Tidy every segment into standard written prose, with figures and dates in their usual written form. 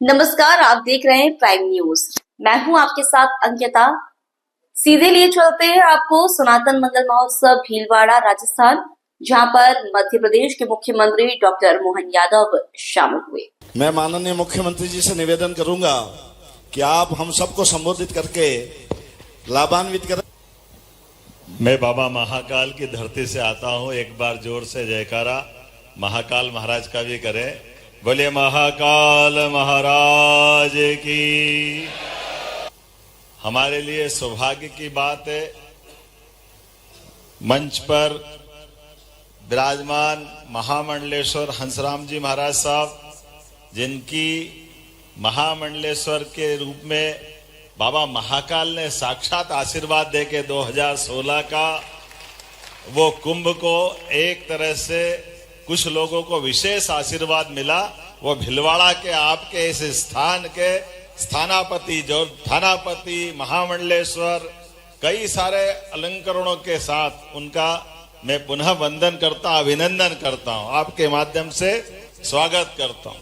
नमस्कार, आप देख रहे हैं प्राइम न्यूज। मैं हूं आपके साथ अंकिता। सीधे लिए चलते हैं आपको सनातन मंगल महोत्सव भीलवाड़ा राजस्थान, जहां पर मध्य प्रदेश के मुख्यमंत्री डॉक्टर मोहन यादव शामिल हुए। मैं माननीय मुख्यमंत्री जी से निवेदन करूंगा कि आप हम सबको संबोधित करके लाभान्वित करें। मैं बाबा महाकाल की धरती से आता हूं। एक बार जोर से जयकारा महाकाल महाराज का भी करें। बोलिए महाकाल महाराज की। हमारे लिए सौभाग्य की बात है, मंच पर विराजमान महामंडलेश्वर हंसराम जी महाराज साहब, जिनकी महामंडलेश्वर के रूप में बाबा महाकाल ने साक्षात आशीर्वाद देके 2016 का वो कुंभ को एक तरह से कुछ लोगों को विशेष आशीर्वाद मिला। वो भीलवाड़ा के आपके इस स्थान के स्थानापति, जो थानापति महामंडलेश्वर, कई सारे अलंकरणों के साथ उनका मैं पुनः वंदन करता, अभिनंदन करता हूं, आपके माध्यम से स्वागत करता हूं।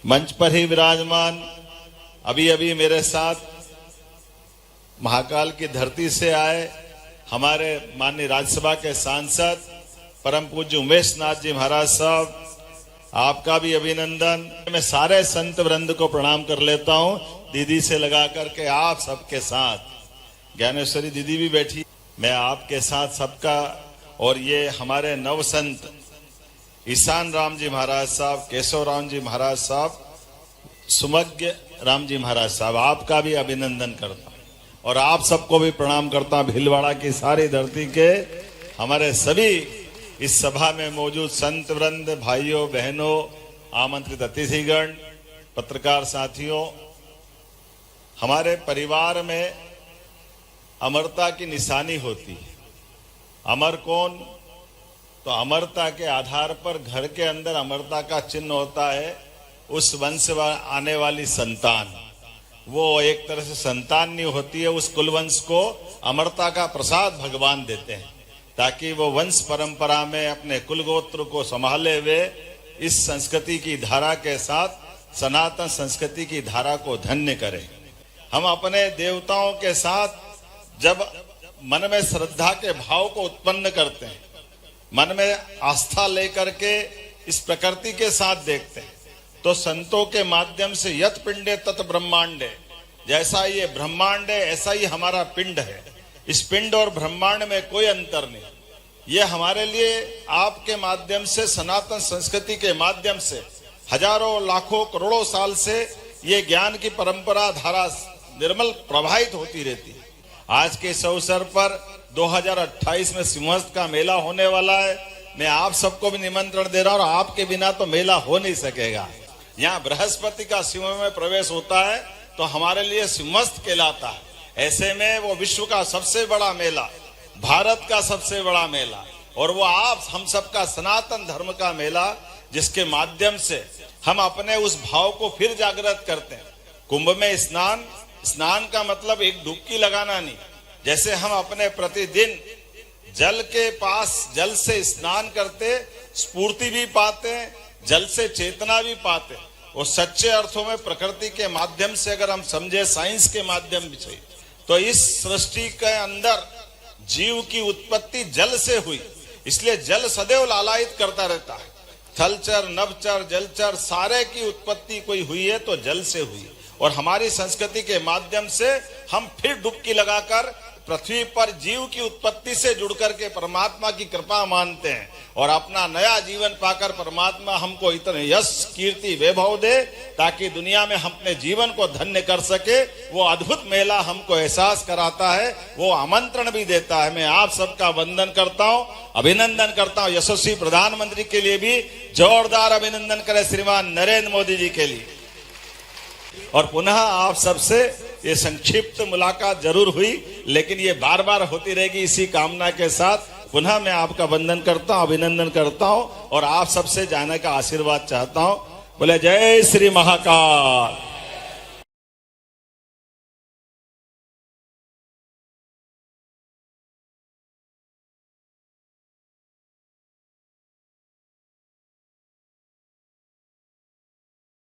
मंच पर ही विराजमान अभी अभी मेरे साथ महाकाल की धरती से आए हमारे माननीय राज्यसभा के सांसद परम पूज्य उमेश नाथ जी महाराज साहब, आपका भी अभिनंदन। मैं सारे संत वृंद को प्रणाम कर लेता हूं, दीदी से लगा करके आप सबके साथ। ज्ञानेश्वरी दीदी भी बैठी, मैं आपके साथ सबका। और ये हमारे नव संत ईशान राम जी महाराज साहब, केशव राम जी महाराज साहब, सुमज्ञ राम जी महाराज साहब, आपका भी अभिनंदन करता हूं और आप सबको भी प्रणाम करता हूं। भीलवाड़ा की सारी धरती के हमारे सभी इस सभा में मौजूद संत वृंद, भाइयों बहनों, आमंत्रित अतिथिगण, पत्रकार साथियों, हमारे परिवार में अमरता की निशानी होती है। अमर कौन? तो अमरता के आधार पर घर के अंदर अमरता का चिन्ह होता है उस वंश आने वाली संतान। वो एक तरह से संतान नहीं होती है, उस कुलवंश को अमरता का प्रसाद भगवान देते हैं ताकि वो वंश परंपरा में अपने कुलगोत्र को संभाले हुए इस संस्कृति की धारा के साथ सनातन संस्कृति की धारा को धन्य करें। हम अपने देवताओं के साथ जब मन में श्रद्धा के भाव को उत्पन्न करते हैं, मन में आस्था लेकर के इस प्रकृति के साथ देखते हैं, तो संतों के माध्यम से यत पिंडे तत् ब्रह्मांडे, जैसा ये ब्रह्मांड है ऐसा ही हमारा पिंड है। इस पिंड और ब्रह्मांड में कोई अंतर नहीं। ये हमारे लिए आपके माध्यम से, सनातन संस्कृति के माध्यम से हजारों लाखों करोड़ों साल से ये ज्ञान की परंपरा धारा निर्मल प्रवाहित होती रहती है। आज के इस अवसर पर 2028 में सिंहस्थ का मेला होने वाला है। मैं आप सबको भी निमंत्रण दे रहा हूं और आपके बिना तो मेला हो नहीं सकेगा। यहाँ बृहस्पति का सिंह में प्रवेश होता है तो हमारे लिए सिंहस्थ कहलाता है। ऐसे में वो विश्व का सबसे बड़ा मेला, भारत का सबसे बड़ा मेला, और वो आप हम सबका सनातन धर्म का मेला, जिसके माध्यम से हम अपने उस भाव को फिर जागृत करते हैं। कुंभ में स्नान, स्नान का मतलब एक डुबकी लगाना नहीं। जैसे हम अपने प्रतिदिन जल के पास जल से स्नान करते, स्फूर्ति भी पाते, जल से चेतना भी पाते। वो सच्चे अर्थों में प्रकृति के माध्यम से अगर हम समझे, साइंस के माध्यम से, तो इस सृष्टि के अंदर जीव की उत्पत्ति जल से हुई। इसलिए जल सदैव लालायित करता रहता है। थलचर, नभचर, जलचर सारे की उत्पत्ति कोई हुई है तो जल से हुई। और हमारी संस्कृति के माध्यम से हम फिर डुबकी लगाकर पृथ्वी पर जीव की उत्पत्ति से जुड़कर के परमात्मा की कृपा मानते हैं और अपना नया जीवन पाकर परमात्मा हमको इतने यश, कीर्ति, वैभव दे ताकि दुनिया में हम अपने जीवन को धन्य कर सके। वो अद्भुत मेला हमको एहसास कराता है, वो आमंत्रण भी देता है। मैं आप सबका वंदन करता हूं, अभिनंदन करता हूं। यशस्वी प्रधानमंत्री के लिए भी जोरदार अभिनंदन करें, श्रीमान नरेंद्र मोदी जी के लिए। और पुनः आप सबसे ये संक्षिप्त मुलाकात जरूर हुई, लेकिन ये बार बार होती रहेगी इसी कामना के साथ। पुनः मैं आपका वंदन करता हूं, अभिनंदन करता हूं और आप सबसे जाने का आशीर्वाद चाहता हूं। बोले जय श्री महाकाल।